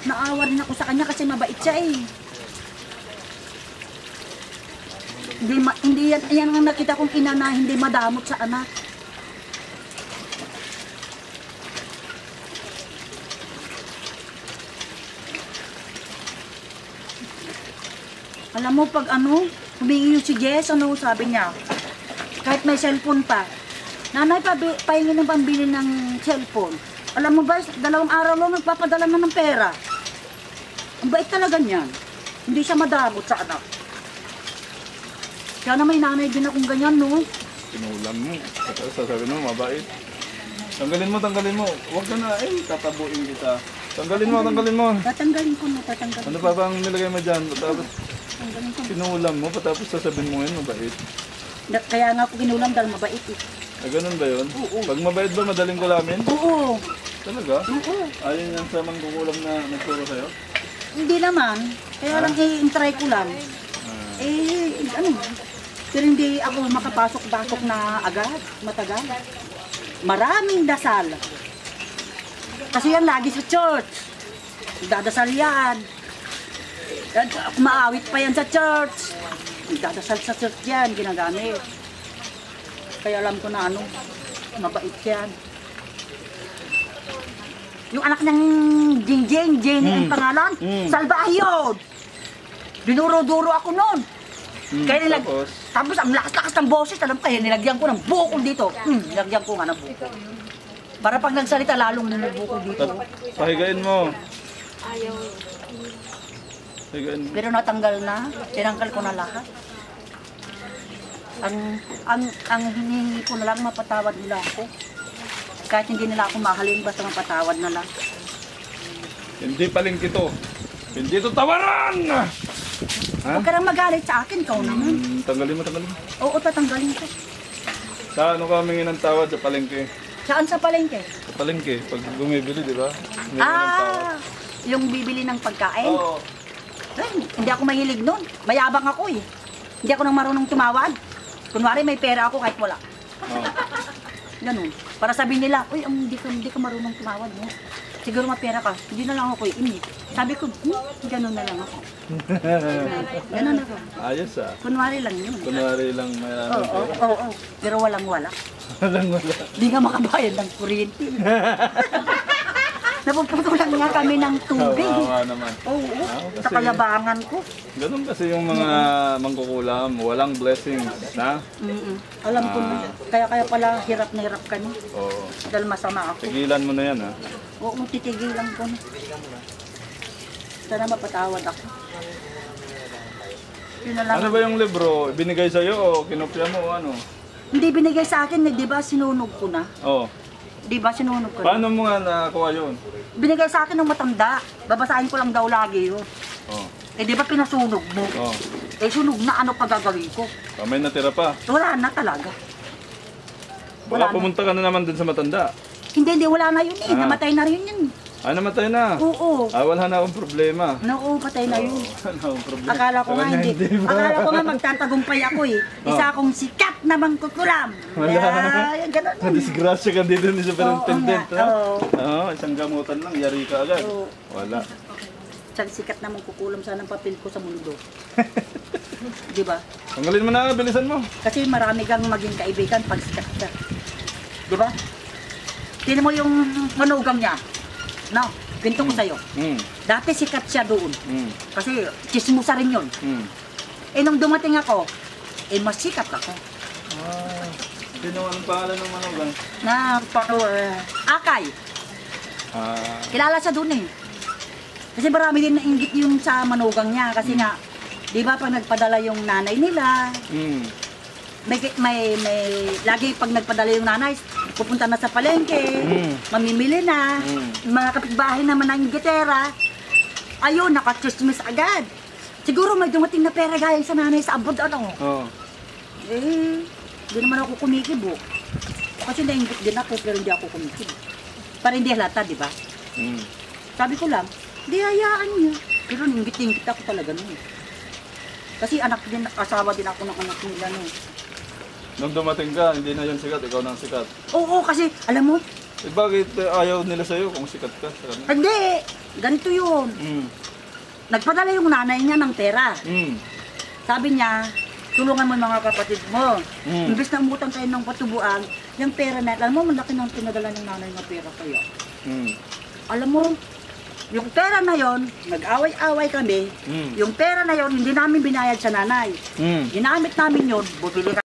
naawa rin ako sa kanya kasi mabait siya eh. Hindi yan ang nakita kong ina na hindi madamot sa anak. Alam mo, pag humingi yung si Jess, sabi niya, kahit may cellphone pa, nanay, pahingi ng pambili ng cellphone. Alam mo ba, 2 araw lang nagpapadala na ng pera. Ang bait talaga niyan. Hindi siya madamot sa anak. Kaya na may nanay din akong ganyan, no? Pinulam mo. Sasabihin mo, mabait. Tanggalin mo. Huwag ka na, tatabuin kita. Tanggalin mo. Tatanggalin ko na, tatanggalin. Ano pa bang nilagay mo dyan? Tapos pinulam mo, patapos sasabihin mo ngayon, mabait. Kaya nga ako kinulam dahil mabait eh. Ganun ba yun? Oo. Pag mabait ba, madaling kulamin? Oo. Talaga? Oo. Ayun yan sa mangkukulam na nagturo sa'yo? Hindi naman. Kaya lang i-try ko lang. Pero hindi ako makapasok-pasok na agad, matagal. Maraming dasal. Kasi yan lagi sa church. Dadasal yan. Maawit pa yan sa church. Dadasal sa church yan, ginagamit. Kaya alam ko na mabait yan. Yung anak ng Jenny ang pangalan, salbahe yun. Dinuro-duro ako noon. Kaya tapos ang lakas-lakas ng boses, alam kaya nilagyan ko ng bukol dito. Nilagyan ko nga ng bukol. Para pag nagsalita lalong bukol dito. Pahigain mo. Ayaw. Pahigain mo. Pero natanggal na, tinanggal ko na lahat. Ang hinihingi ko na lang, mapatawad nila ako. Kahit hindi nila ako mahalin, basta mapatawad na lang. Hindi palengke to. Hindi to tawaran! Huwag ka nang magalit sa akin, ikaw naman. Tanggalin mo. Oo, tatanggalin ko. Sa ano ka humingi ng tawad sa palengke? Saan sa palengke? Sa palengke, pag bumibili, di ba? Humingi ng tawad. Yung bibili ng pagkain? Oo. Hindi ako mahilig nun. Mayabang ako eh. Hindi ako nang marunong tumawad. Kunwari may pera ako kahit wala. Ganun. Para sabihin nila, uy, hindi ka marunong tumawad mo. Siguro mapera ka, hindi na lang ako i-imit. Sabi ko, ganun na lang ako. Ganun ako. Ayos ah. Kunwari lang yun. Kunwari lang may ano. Oo. Pero walang-wala. Walang-wala. Hindi nga makabayad ng kuryente. Napuputulan nga kami ng tubig. Kawawa naman. Oo, sa kayabangan ko. Ganun kasi yung mga mangkukulam, walang blessings, na? Alam ko na. Kaya pala hirap na hirap kami. Oo. Dahil masama ako. Tigilan mo na yan, ha? Oo, titigilan ko na. Sana mapatawad ako. Yun na lang. Ano ba yung libro? Binigay sa'yo o kinopya mo o ano? Hindi binigay sa akin, di ba sinunog ko na? Oo. Di ba sinunog ko na? Paano mo nga nakakuha yun? Binigay sa akin ng matanda. Babasahin ko lang daw lagi yun. Oo. Di ba pinasunog mo? Oo. Sunog na, ano pa gagawin ko? May natira pa. Wala na talaga. Baka pumunta ka na naman dun sa matanda. Hindi, wala na yun eh. Namatay na rin yun. Namatay na? Oo. Wala na akong problema. Oo, patay na yun. Wala akong problema. Akala ko nga hindi. Akala ko nga magtatagumpay ako eh. Isa akong sikat na mangkukulam. Wala. Ganun. Nadisgrasya ka dito ni Superintendent. Oo. Oo, isang gamutan lang, yari ka agad. Oo. Wala. Siyang sikat na mangkukulam, sana ang papel ko sa mundo. Di ba? Tanggalin mo na, bilisan mo. Kasi marami kang maging kaibigan pag sikat ka. Di ba? Tingnan mo yung manugang niya. No, ganito ko sa'yo. Dati sikat siya doon. Kasi chismosa rin yun. Nung dumating ako, mas sikat ako. Sino anong pangalan ng manugang? Akay. Kilala siya doon eh. Kasi marami din nainggit yung sa manugang niya. Kasi nga, di ba pag nagpadala yung nanay nila, may lagi pag nagpadala yung nanay, pupunta na sa palengke, mamimili na, mga kapitbahay naman ng gitera, ayun, naka-chismis agad. Siguro may dumating na pera galing sa nanay sa abroad, ano? Oo. Hindi naman ako kumikibo. Kasi nainggit din ako, pero hindi ako kumikibo. Para hindi halata, di ba? Sabi ko lang, di hayaan niya. Pero nainggit-inggit ako talaga nun. Kasi asawa din ako ng anak nila nun. Nung dumating ka, hindi na yun sikat, ikaw nang sikat. Oo, kasi alam mo, Eh bakit ayaw nila sa'yo kung sikat ka sa kanila? Hindi, ganito yun. Mm. Nagpadala yung nanay niya ng pera. Mm. Sabi niya, tulungan mo yung mga kapatid mo. Mm. Imbes na umutang tayo ng patubuan, yung pera na, alam mo, malaki ng pinadala ng nanay ng pera kayo. Mm. Alam mo, yung pera na yon, nag-away-away kami, Mm. yung pera na yon, hindi namin binayad sa nanay. Mm. Ginamit namin yon, bumili